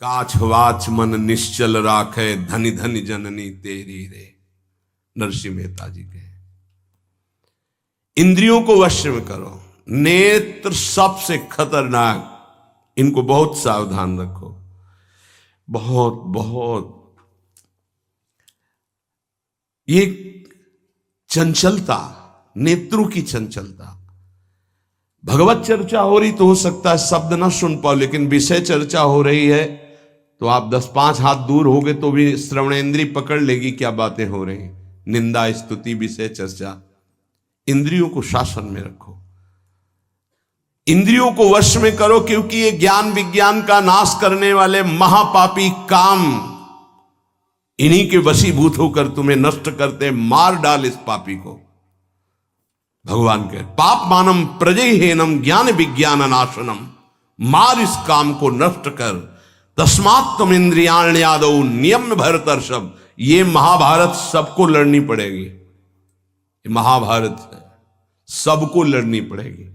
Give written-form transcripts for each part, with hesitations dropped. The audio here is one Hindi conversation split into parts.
काछ वाच मन निश्चल राखे, धनि धनि जननी तेरी रे। नरसिंह मेहता जी के। इंद्रियों को वश में करो। नेत्र सबसे खतरनाक, इनको बहुत सावधान रखो। बहुत बहुत ये चंचलता, नेत्रों की चंचलता। भगवत चर्चा हो रही तो हो सकता है शब्द ना सुन पाओ, लेकिन विषय चर्चा हो रही है तो आप 10-5 हाथ दूर होगे तो भी श्रवणेंद्री पकड़ लेगी क्या बातें हो रही। निंदा, स्तुति, विषय चर्चा। इंद्रियों को शासन में रखो, इंद्रियों को वश में करो, क्योंकि ये ज्ञान विज्ञान का नाश करने वाले महापापी काम इन्हीं के वशीभूत होकर तुम्हें नष्ट करते। मार डाल इस पापी को। भगवान के पाप मानम प्रजयहीनम ज्ञान विज्ञान नाशनम, मार इस काम को नष्ट कर। तस्मात् तुम इंद्रियाण्यादौ नियम भरतर्षभ। ये महाभारत सबको लड़नी पड़ेगी, ये महाभारत है, सबको लड़नी पड़ेगी।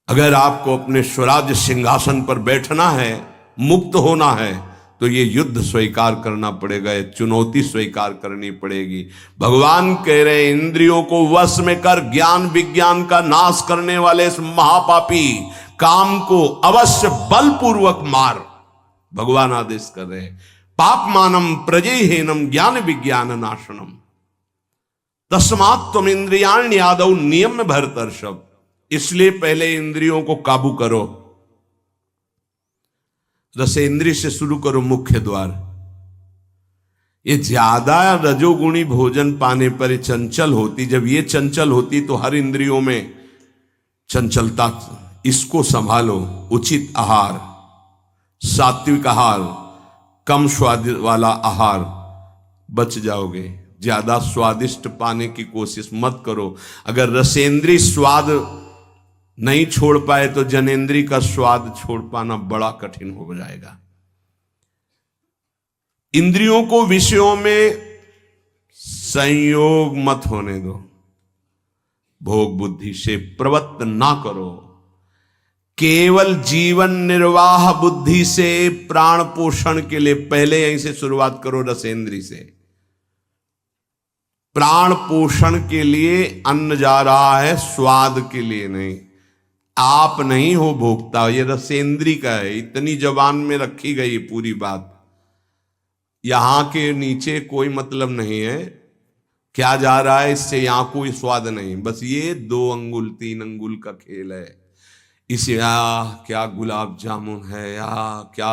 अगर आपको अपने स्वराज्य सिंहासन पर बैठना है, मुक्त होना है, तो ये युद्ध स्वीकार करना पड़ेगा, ये चुनौती स्वीकार करनी पड़ेगी। भगवान कह रहे इंद्रियों को वश में कर, ज्ञान विज्ञान का नाश करने वाले इस महापापी काम को अवश्य बलपूर्वक मार। भगवान आदेश कर रहे हैं। पाप मानम प्रजयहीनम ज्ञान विज्ञान नाशनम, तस्मात् तुम इंद्रियाण्यादौ नियम भरतर्षभ। इसलिए पहले इंद्रियों को काबू करो। रसेंद्रिय से शुरू करो, मुख्य द्वार। ये ज्यादा रजोगुणी भोजन पाने पर चंचल होती। जब ये चंचल होती तो हर इंद्रियों में चंचलता। इसको संभालो। उचित आहार, सात्विक आहार, कम स्वाद वाला आहार, बच जाओगे। ज्यादा स्वादिष्ट पाने की कोशिश मत करो। अगर रसेंद्रीय स्वाद नहीं छोड़ पाए तो जनेंद्री का स्वाद छोड़ पाना बड़ा कठिन हो जाएगा। इंद्रियों को विषयों में संयोग मत होने दो। भोग बुद्धि से प्रवृत्त ना करो। केवल जीवन निर्वाह बुद्धि से प्राण पोषण के लिए पहले यहीं से शुरुआत करो, रसेंद्री से। प्राण पोषण के लिए अन्न जा रहा है, स्वाद के लिए नहीं। आप नहीं हो भोक्ता, ये रसेंद्री का है। इतनी जबान में रखी गई पूरी बात। यहां के नीचे कोई मतलब नहीं है क्या जा रहा है, इससे यहां कोई स्वाद नहीं। बस ये 2 अंगुल 3 अंगुल का खेल है। इसे क्या गुलाब जामुन है या क्या,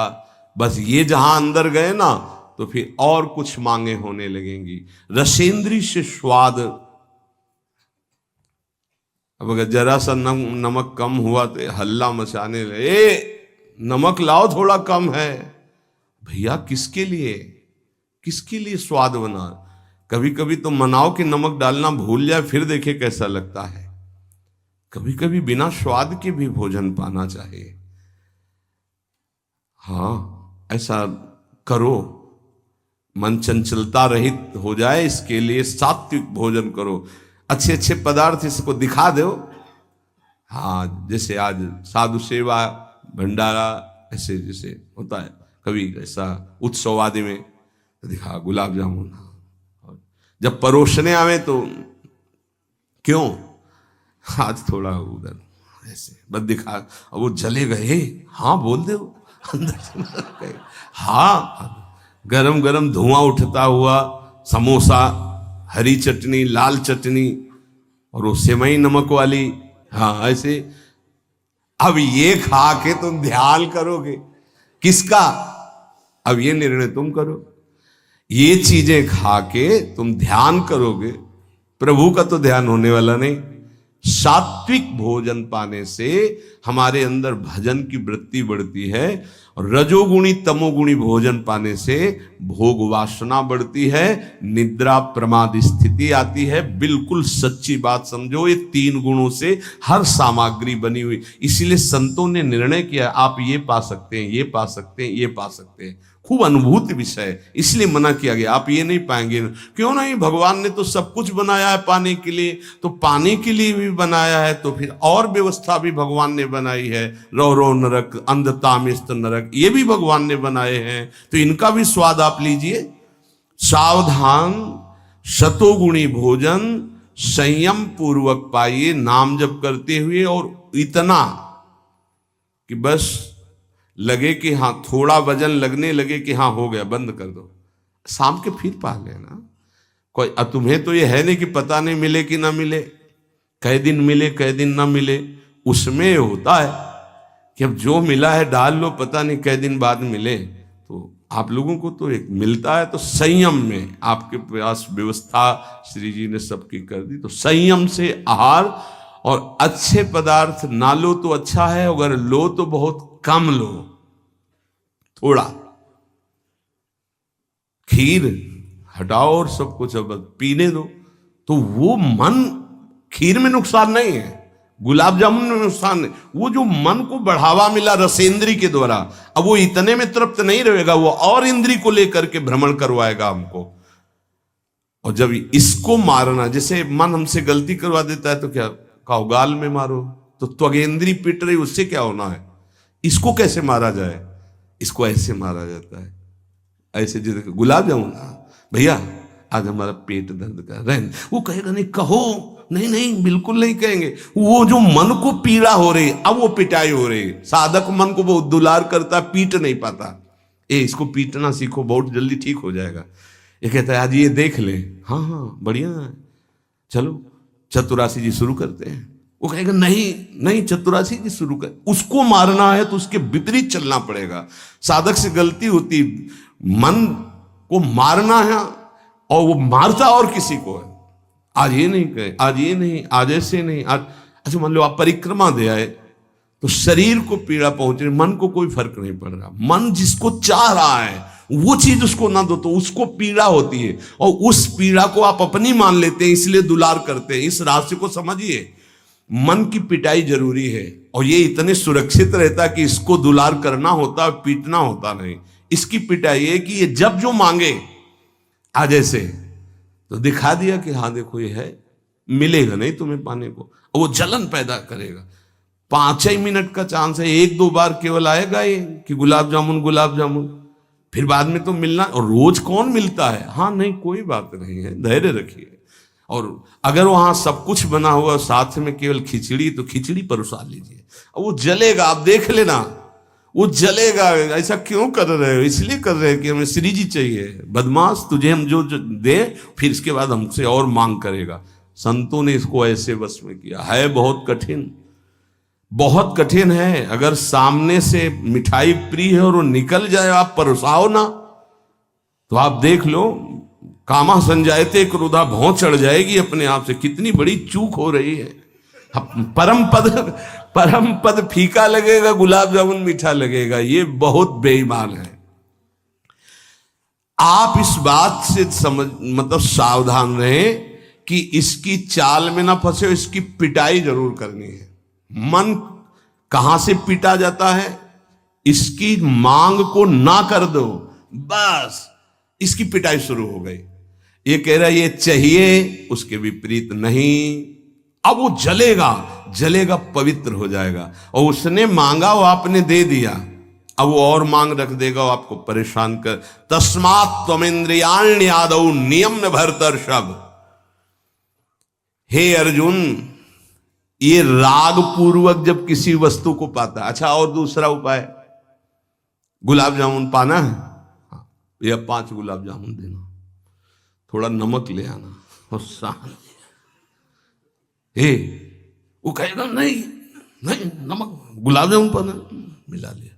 बस ये जहां अंदर गए ना तो फिर और कुछ मांगे होने लगेंगी। रसेंद्री से स्वाद। अब अगर जरा सा नमक कम हुआ तो हल्ला मचाने लगे, नमक लाओ थोड़ा कम है। भैया किसके लिए, किसके लिए स्वाद बना। कभी कभी तो मनाओ कि नमक डालना भूल जाए, फिर देखे कैसा लगता है। कभी कभी बिना स्वाद के भी भोजन पाना चाहिए। हाँ, ऐसा करो। मन चंचलता रहित हो जाए, इसके लिए सात्विक भोजन करो। अच्छे अच्छे पदार्थ इसको दिखा दो। हाँ, जैसे आज साधु सेवा भंडारा ऐसे जैसे होता है, कभी ऐसा उत्सव आदि में तो दिखा गुलाब जामुन। जब परोसने आवे तो क्यों आज थोड़ा उधर ऐसे बस दिखा, और वो जले गए। हाँ बोल दो अंदर से। हाँ, गरम गरम धुआं उठता हुआ समोसा, हरी चटनी, लाल चटनी और वो सेवई नमक वाली। हाँ ऐसे। अब ये खा के तुम ध्यान करोगे किसका, अब ये निर्णय तुम करो। ये चीजें खा के तुम ध्यान करोगे, प्रभु का तो ध्यान होने वाला नहीं। सात्विक भोजन पाने से हमारे अंदर भजन की वृत्ति बढ़ती है, और रजोगुणी तमोगुणी भोजन पाने से भोग वासना बढ़ती है, निद्रा प्रमाद स्थिति आती है। बिल्कुल सच्ची बात समझो, ये 3 गुणों से हर सामग्री बनी हुई। इसीलिए संतों ने निर्णय किया आप ये पा सकते हैं, ये पा सकते हैं, ये पा सकते हैं। खूब अनुभूति विषय है, इसलिए मना किया गया आप ये नहीं पाएंगे। क्यों नहीं, भगवान ने तो सब कुछ बनाया है पाने के लिए, तो पाने के लिए भी बनाया है तो फिर और व्यवस्था भी भगवान ने बनाई है। रो रो नरक, अंधतामिस्त नरक, ये भी भगवान ने बनाए हैं, तो इनका भी स्वाद आप लीजिए। सावधान शतोगुणी भोजन संयम पूर्वक पाइए, नाम जप करते हुए, और इतना कि बस लगे कि हाँ, थोड़ा वजन लगने लगे कि हाँ हो गया, बंद कर दो, शाम के फिर पा लेना। कोई तुम्हें तो ये है नहीं कि पता नहीं मिले कि ना मिले, कै दिन मिले कै दिन ना मिले। उसमें होता है कि अब जो मिला है डाल लो, पता नहीं कै दिन बाद मिले। तो आप लोगों को तो एक मिलता है, तो संयम में आपके पास व्यवस्था श्री जी ने सबकी कर दी। तो संयम से आहार, और अच्छे पदार्थ ना लो तो अच्छा है, अगर लो तो बहुत कम लो, थोड़ा। खीर हटाओ और सब कुछ अब पीने दो, तो वो मन, खीर में नुकसान नहीं है, गुलाब जामुन में नुकसान नहीं, वो जो मन को बढ़ावा मिला रसेंद्री के द्वारा, अब वो इतने में तृप्त नहीं रहेगा, वो और इंद्री को लेकर के भ्रमण करवाएगा हमको। और जब इसको मारना, जैसे मन हमसे गलती करवा देता है तो क्या कहो, गाल में मारो, तो त्वगेंद्री पिट रही, उससे क्या होना है। इसको कैसे मारा जाए, इसको ऐसे मारा जाता है, ऐसे। जैसे गुलाब जामुन, भैया आज हमारा पेट दर्द कर रहा है, वो कहेगा नहीं, कहो, नहीं नहीं बिल्कुल नहीं कहेंगे। वो जो मन को पीड़ा हो रही, अब वो पिटाई हो रही, साधक मन को बहुत दुलार करता, पीट नहीं पाता। इसको पीटना सीखो, बहुत जल्दी ठीक हो जाएगा। ये कहता है आज ये देख ले, हाँ हाँ बढ़िया है, चलो चतुरासी जी शुरू करते हैं। वो कहेगा नहीं नहीं चतुरासी जी शुरू कर। उसको मारना है तो उसके विपरीत चलना पड़ेगा। साधक से गलती होती, मन को मारना है और वो मारता और किसी को है। आज ये नहीं कहे, आज ये नहीं, आज ऐसे नहीं, आज अच्छा। मान लो आप परिक्रमा दे आए तो शरीर को पीड़ा पहुंच रही, मन को कोई फर्क नहीं पड़ रहा। मन जिसको चाह रहा है वो चीज उसको ना दो तो उसको पीड़ा होती है, और उस पीड़ा को आप अपनी मान लेते हैं, इसलिए दुलार करते हैं। इस रहस्य को समझिए, मन की पिटाई जरूरी है, और ये इतने सुरक्षित रहता है कि इसको दुलार करना होता, पीटना होता नहीं। इसकी पिटाई है कि ये जब जो मांगे आज ऐसे, तो दिखा दिया कि हाँ देखो ये है, मिलेगा नहीं तुम्हें पाने को, और वो जलन पैदा करेगा। 5 ही मिनट का चांस है, 1-2 बार केवल आएगा ये कि गुलाब जामुन गुलाब जामुन, फिर बाद में तो मिलना। और रोज कौन मिलता है, हाँ नहीं कोई बात नहीं है, धैर्य रखिए। और अगर वहां सब कुछ बना हुआ साथ में केवल खिचड़ी, तो खिचड़ी परोसा लीजिए, और वो जलेगा, आप देख लेना वो जलेगा। ऐसा क्यों कर रहे हो, इसलिए कर रहे हैं कि हमें श्री जी चाहिए। बदमाश, तुझे हम जो दे, फिर इसके बाद हमसे और मांग करेगा। संतों ने इसको ऐसे वश में किया है। बहुत कठिन, बहुत कठिन है। अगर सामने से मिठाई प्रिय है और वो निकल जाए, आप परोसाओ ना, तो आप देख लो, कामा संजायते क्रोधा, भौं चढ़ जाएगी अपने आप से। कितनी बड़ी चूक हो रही है। परम पद फीका लगेगा, गुलाब जामुन मीठा लगेगा, ये बहुत बेईमान है। आप इस बात से मतलब सावधान रहें कि इसकी चाल में ना फंसे, इसकी पिटाई जरूर करनी है। मन कहां से पीटा जाता है, इसकी मांग को ना कर दो, बस इसकी पिटाई शुरू हो गई। ये कह रहा है ये चाहिए, उसके विपरीत नहीं। अब वो जलेगा, जलेगा, पवित्र हो जाएगा। और उसने मांगा, वो आपने दे दिया, अब वो और मांग रख देगा, वो आपको परेशान कर। तस्मात् त्वमिन्द्रियाण्यादौ नियम्य भरतर्षभ। हे अर्जुन, ये राग पूर्वक जब किसी वस्तु को पाता है। अच्छा, और दूसरा उपाय, गुलाब जामुन पाना है, या 5 गुलाब जामुन देना, थोड़ा नमक ले आना और शांत। वो कहेगा नहीं नहीं, नमक गुलाब जामुन पाना, मिला लिया,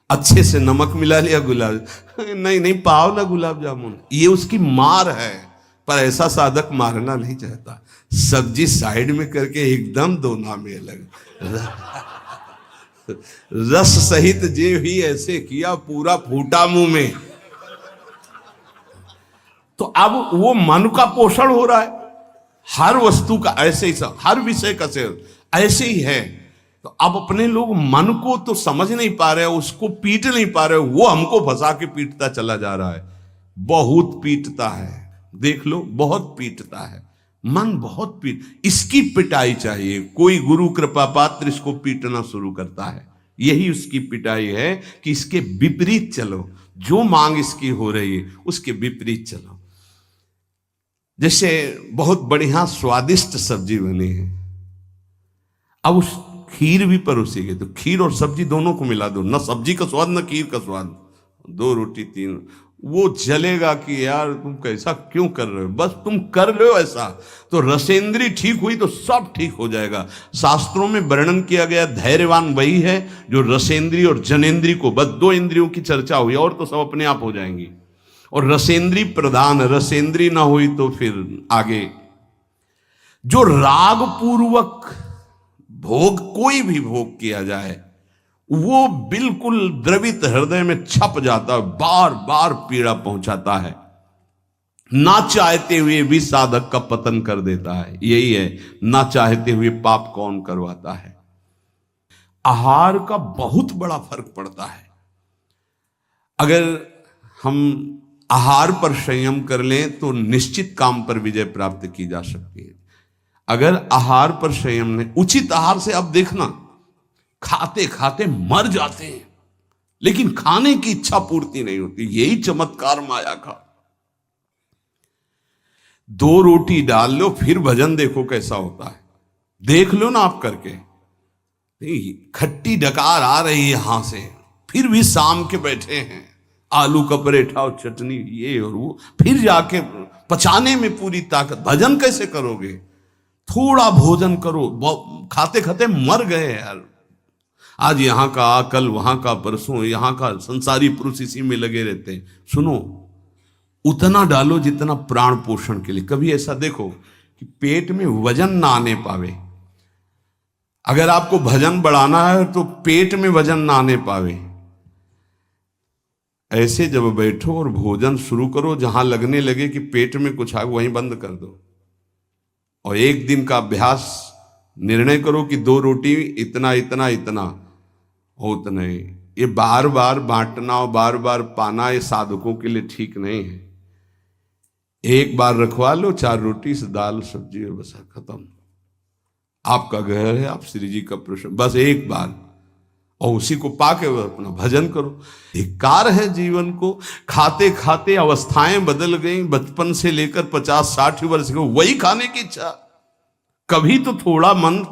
अच्छे से नमक मिला लिया, गुलाब नहीं नहीं पाओ ना गुलाब जामुन। ये उसकी मार है, पर ऐसा साधक मारना नहीं चाहता। सब्जी साइड में करके एकदम दोना में अलग रस सहित जे भी ऐसे किया, पूरा फूटा मुंह में। तो अब वो मन का पोषण हो रहा है। हर वस्तु का ऐसे ही, हर विषय का सेवन ऐसे ही है। तो अब अपने लोग मन को तो समझ नहीं पा रहे, उसको पीट नहीं पा रहे, वो हमको फंसा के पीटता चला जा रहा है। बहुत पीटता है, देख लो, बहुत पीटता है। मन बहुत इसकी पिटाई चाहिए। कोई गुरु कृपा पात्र इसको पीटना शुरू करता है, यही उसकी पिटाई है कि इसके विपरीत चलो, जो मांग इसकी हो रही है उसके विपरीत चलो। जैसे बहुत बढ़िया स्वादिष्ट सब्जी बनी है, अब उस खीर भी परोसी गई, तो खीर और सब्जी दोनों को मिला दो, न सब्जी का स्वाद न खीर का स्वाद, 2 रोटी 3, वो जलेगा कि यार तुम कैसा क्यों कर रहे हो, बस तुम कर रहे हो ऐसा। तो रसेंद्री ठीक हुई तो सब ठीक हो जाएगा। शास्त्रों में वर्णन किया गया धैर्यवान वही है जो रसेंद्री और जनेंद्री को, बस 2 इंद्रियों की चर्चा हुई और तो सब अपने आप हो जाएंगी। और रसेंद्री प्रधान, रसेंद्री ना हुई तो फिर आगे जो राग पूर्वक भोग, कोई भी भोग किया जाए वो बिल्कुल द्रवित हृदय में छप जाता है, बार बार पीड़ा पहुंचाता है, ना चाहते हुए भी साधक का पतन कर देता है। यही है, ना चाहते हुए पाप कौन करवाता है। आहार का बहुत बड़ा फर्क पड़ता है। अगर हम आहार पर संयम कर लें तो निश्चित काम पर विजय प्राप्त की जा सकती है। अगर आहार पर संयम नहीं, उचित आहार से अब देखना खाते खाते मर जाते हैं, लेकिन खाने की इच्छा पूर्ति नहीं होती। यही चमत्कार माया का। 2 रोटी डाल लो फिर भजन देखो कैसा होता है, देख लो ना आप करके। नहीं, खट्टी डकार आ रही है यहां से, फिर भी शाम के बैठे हैं, आलू का पराठा और चटनी ये और वो, फिर जाके पचाने में पूरी ताकत। भजन कैसे करोगे? थोड़ा भोजन करो, खाते खाते मर गए यार। आज यहां का, कल वहां का, परसों यहां का, संसारी पुरुष इसी में लगे रहते हैं। सुनो, उतना डालो जितना प्राण पोषण के लिए। कभी ऐसा देखो कि पेट में वजन ना आने पावे। अगर आपको भजन बढ़ाना है तो पेट में वजन ना आने पावे। ऐसे जब बैठो और भोजन शुरू करो, जहां लगने लगे कि पेट में कुछ आ, वहीं बंद कर दो। और 1 दिन का अभ्यास, निर्णय करो कि 2 रोटी इतना इतना इतना हो, उतना ही। ये बार बार बांटना और बार बार पाना ये साधकों के लिए ठीक नहीं है। एक बार रखवा लो 4 रोटी से दाल सब्जी और बस खत्म। आपका घर है, आप श्री जी का प्रश्न, बस एक बार, और उसी को पाके अपना भजन करो। धिक्कार है जीवन को, खाते खाते अवस्थाएं बदल गई। बचपन से लेकर 50-60 वर्ष के वही खाने की इच्छा। कभी तो थोड़ा मन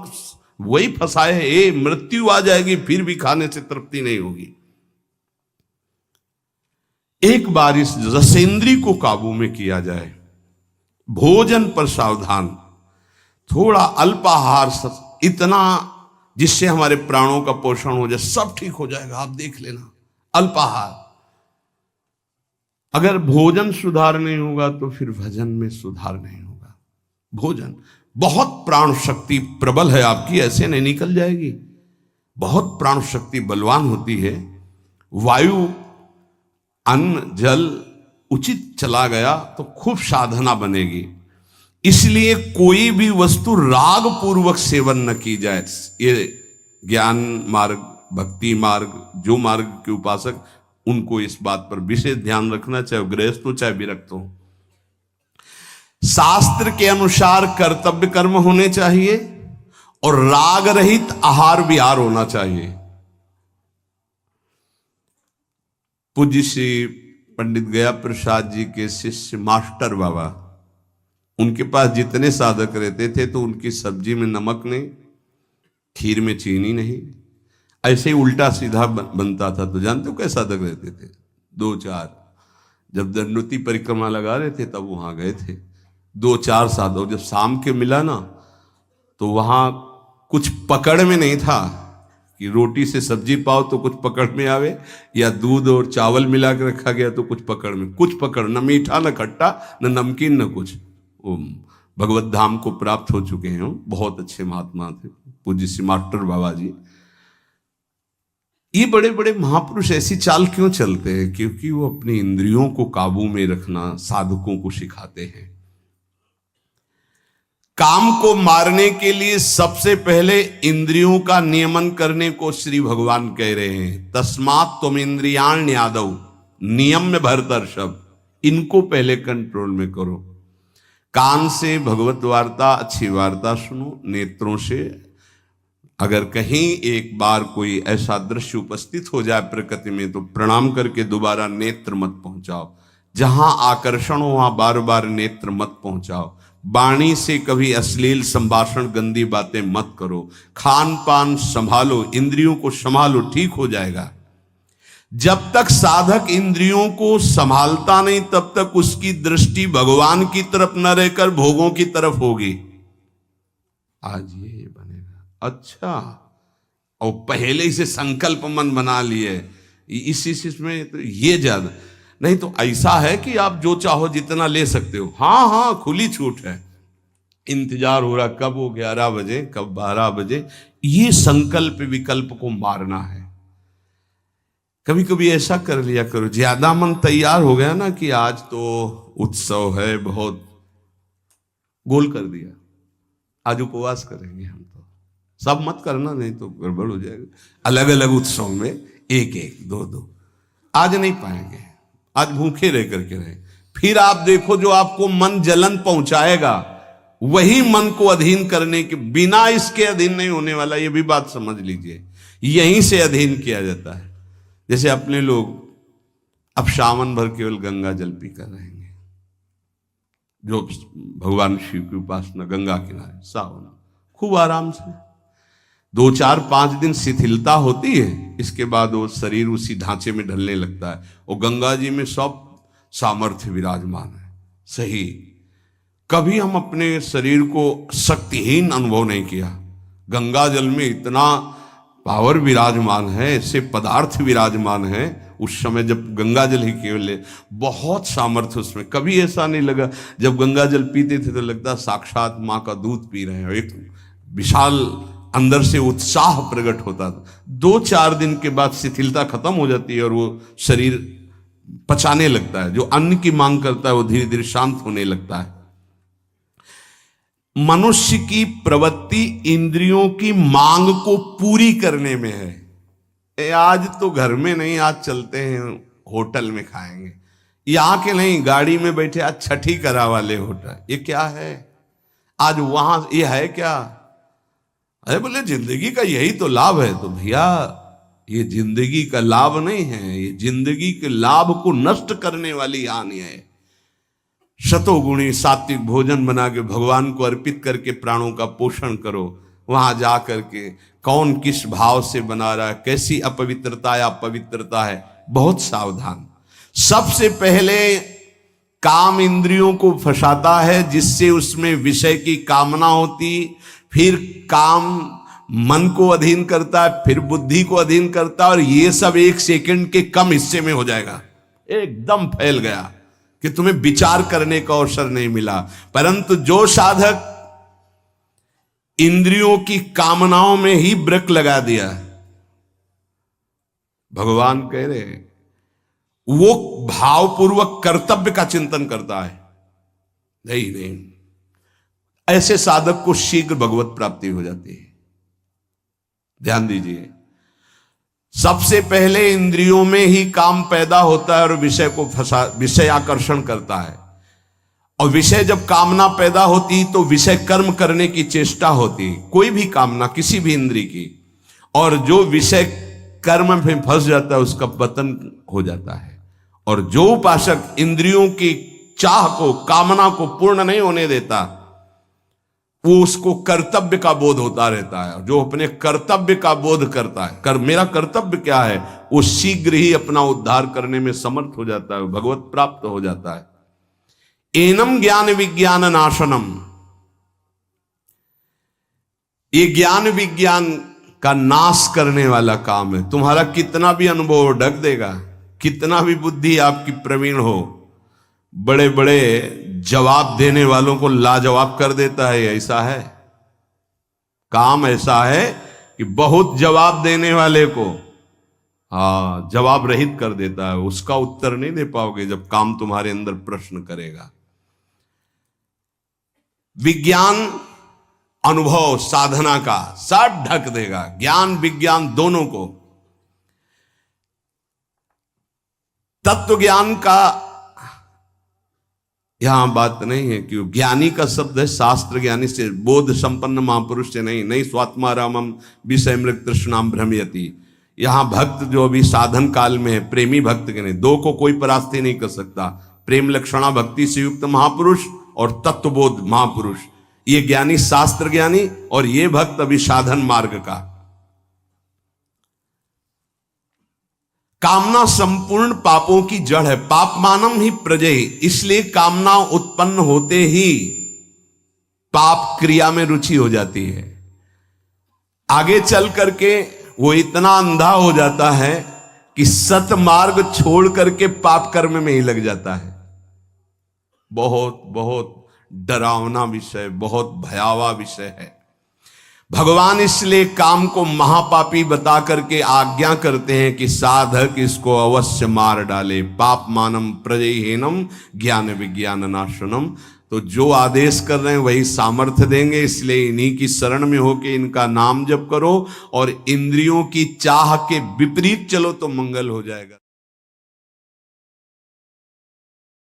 वही फंसाए है, मृत्यु आ जाएगी फिर भी खाने से तृप्ति नहीं होगी। एक बार इस रसेंद्री को काबू में किया जाए, भोजन पर सावधान, थोड़ा अल्पाहार, इतना जिससे हमारे प्राणों का पोषण हो जाए, सब ठीक हो जाएगा। आप देख लेना, अल्पाहार। अगर भोजन सुधार नहीं होगा तो फिर भजन में सुधार नहीं होगा। भोजन, बहुत प्राण शक्ति प्रबल है आपकी, ऐसे नहीं निकल जाएगी। बहुत प्राण शक्ति बलवान होती है। वायु, अन्न, जल उचित चला गया तो खूब साधना बनेगी। इसलिए कोई भी वस्तु राग पूर्वक सेवन न की जाए। ये ज्ञान मार्ग, भक्ति मार्ग, जो मार्ग के उपासक, उनको इस बात पर विशेष ध्यान रखना, चाहे गृहस्थ हो चाहे विरक्त हो। शास्त्र के अनुसार कर्तव्य कर्म होने चाहिए और राग रहित आहार विहार होना चाहिए। पूज्य श्री पंडित गया प्रसाद जी के शिष्य मास्टर बाबा, उनके पास जितने साधक रहते थे तो उनकी सब्जी में नमक नहीं, खीर में चीनी नहीं, ऐसे ही उल्टा सीधा बनता था। तो जानते हो कैसे साधक रहते थे? 2-4, जब दंडोती परिक्रमा लगा रहे थे तब वहां गए थे 2-4 साधक। जब शाम के मिला ना तो वहां कुछ पकड़ में नहीं था कि रोटी से सब्जी पाओ तो कुछ पकड़ में आवे, या दूध और चावल मिला के रखा गया तो कुछ पकड़ में, कुछ पकड़, न मीठा न खट्टा न नमकीन न कुछ। भगवत धाम को प्राप्त हो चुके हैं, बहुत अच्छे महात्मा थे पूज्य श्री मास्टर बाबा जी। ये बड़े बड़े महापुरुष ऐसी चाल क्यों चलते हैं? क्योंकि वो अपनी इंद्रियों को काबू में रखना साधकों को सिखाते हैं। काम को मारने के लिए सबसे पहले इंद्रियों का नियमन करने को श्री भगवान कह रहे हैं। तस्मात् त्वम इंद्रियाण यादव, नियम में भरतर्षभ, इनको पहले कंट्रोल में करो। कान से भगवत वार्ता, अच्छी वार्ता सुनो, नेत्रों से अगर कहीं एक बार कोई ऐसा दृश्य उपस्थित हो जाए प्रकृति में तो प्रणाम करके दोबारा नेत्र मत पहुंचाओ। जहां आकर्षण हो वहां बार बार नेत्र मत पहुंचाओ। वाणी से कभी अश्लील संभाषण, गंदी बातें मत करो। खान पान संभालो, इंद्रियों को संभालो, ठीक हो जाएगा। जब तक साधक इंद्रियों को संभालता नहीं तब तक उसकी दृष्टि भगवान की तरफ न रहकर भोगों की तरफ होगी। आज ये बनेगा, अच्छा, और पहले ही से संकल्प मन बना लिए इस में तो ये ज्यादा नहीं तो ऐसा है कि आप जो चाहो जितना ले सकते हो। हाँ हाँ, खुली छूट है। इंतजार हो रहा कब वो 11 बजे, कब 12 बजे, ये संकल्प विकल्प को मारना है। कभी कभी ऐसा कर लिया करो, ज्यादा मन तैयार हो गया ना कि आज तो उत्सव है, बहुत गोल कर दिया, आज उपवास करेंगे हम, तो सब मत करना नहीं तो गड़बड़ हो जाएगा। अलग अलग उत्सव में एक एक दो दो आज नहीं पाएंगे, आज भूखे रह करके रहे। फिर आप देखो जो आपको मन जलन पहुंचाएगा वही मन को अधीन करने के बिना इसके अधीन नहीं होने वाला, ये भी बात समझ लीजिए। यहीं से अधीन किया जाता है। जैसे अपने लोग अब सावन भर केवल गंगा जल पी कर रहेंगे, जो भगवान शिव की उपासना गंगा किनारे सावन खूब आराम से 2 4 5 दिन शिथिलता होती है, इसके बाद वो शरीर उसी ढांचे में ढलने लगता है। और गंगा जी में सब सामर्थ्य विराजमान है। सही, कभी हम अपने शरीर को शक्तिहीन अनुभव नहीं किया। गंगा जल में इतना पावर विराजमान है, ऐसे पदार्थ विराजमान है। उस समय जब गंगा जल ही केवल बहुत सामर्थ्य उसमें, कभी ऐसा नहीं लगा। जब गंगा जल पीते थे तो लगता साक्षात माँ का दूध पी रहे हैं। एक विशाल अंदर से उत्साह प्रकट होता था। 2 4 दिन के बाद शिथिलता खत्म हो जाती है और वो शरीर पचाने लगता है। जो अन्न की मांग करता है वो धीरे धीरे शांत होने लगता है। मनुष्य की प्रवृत्ति इंद्रियों की मांग को पूरी करने में है। आज तो घर में नहीं, आज चलते हैं होटल में खाएंगे, यहां के नहीं, गाड़ी में बैठे आज छठी करा वाले होटल, ये क्या है? आज वहां ये है क्या? अरे बोले जिंदगी का यही तो लाभ है। तो भैया ये जिंदगी का लाभ नहीं है, ये जिंदगी के लाभ को नष्ट करने वाली हानि है। शतोगुणी सात्विक भोजन बना के भगवान को अर्पित करके प्राणों का पोषण करो। वहां जा करके कौन किस भाव से बना रहा है, कैसी अपवित्रता या पवित्रता है, बहुत सावधान। सबसे पहले काम इंद्रियों को फंसाता है, जिससे उसमें विषय की कामना होती, फिर काम मन को अधीन करता है, फिर बुद्धि को अधीन करता है, और ये सब 1 सेकंड के कम हिस्से में हो जाएगा। एकदम फैल गया कि तुम्हें विचार करने का अवसर नहीं मिला। परंतु जो साधक इंद्रियों की कामनाओं में ही ब्रेक लगा दिया, भगवान कह रहे हैं वो भावपूर्वक कर्तव्य का चिंतन करता है। नहीं, ऐसे साधक को शीघ्र भगवत प्राप्ति हो जाती है। ध्यान दीजिए, सबसे पहले इंद्रियों में ही काम पैदा होता है और विषय आकर्षण करता है। और विषय जब कामना पैदा होती तो विषय कर्म करने की चेष्टा होती, कोई भी कामना किसी भी इंद्री की। और जो विषय कर्म में फंस जाता है उसका पतन हो जाता है। और जो उपासक इंद्रियों की चाह को, कामना को पूर्ण नहीं होने देता, वो उसको कर्तव्य का बोध होता रहता है। जो अपने कर्तव्य का बोध करता है, मेरा कर्तव्य क्या है, वो शीघ्र ही अपना उद्धार करने में समर्थ हो जाता है, भगवत प्राप्त हो जाता है। एनम ज्ञान विज्ञान नाशनम, ये ज्ञान विज्ञान का नाश करने वाला काम है। तुम्हारा कितना भी अनुभव ढक देगा, कितना भी बुद्धि आपकी प्रवीण हो, बड़े बड़े जवाब देने वालों को लाजवाब कर देता है। ऐसा है, काम ऐसा है कि बहुत जवाब देने वाले को जवाब रहित कर देता है। उसका उत्तर नहीं दे पाओगे जब काम तुम्हारे अंदर प्रश्न करेगा। विज्ञान अनुभव साधना का सब ढक देगा, ज्ञान विज्ञान दोनों को। तत्व ज्ञान का यहां बात नहीं है कि ज्ञानी का शब्द है शास्त्र ज्ञानी से, बोध संपन्न महापुरुष से नहीं, नहीं स्वात्मा रामम विषय मृग तृष्णाम भ्रमयति। यहां भक्त जो अभी साधन काल में है, प्रेमी भक्त के नहीं, दो को कोई परास्ती नहीं कर सकता। प्रेम लक्षणा भक्ति से युक्त महापुरुष और तत्वबोध महापुरुष, ये ज्ञानी शास्त्र ज्ञानी, और ये भक्त अभी साधन मार्ग का। कामना संपूर्ण पापों की जड़ है, पाप मानम ही प्रजय, इसलिए कामना उत्पन्न होते ही पाप क्रिया में रुचि हो जाती है। आगे चल करके वो इतना अंधा हो जाता है कि सतमार्ग छोड़ करके पाप कर्म में ही लग जाता है। बहुत बहुत डरावना विषय, बहुत भयावह विषय है। भगवान इसलिए काम को महापापी बता करके आज्ञा करते हैं कि साधक इसको अवश्य मार डाले। पाप मानम प्रजयहीनम ज्ञान विज्ञान नाशनम। तो जो आदेश कर रहे हैं वही सामर्थ्य देंगे, इसलिए इन्हीं की शरण में होके इनका नाम जप करो और इंद्रियों की चाह के विपरीत चलो तो मंगल हो जाएगा।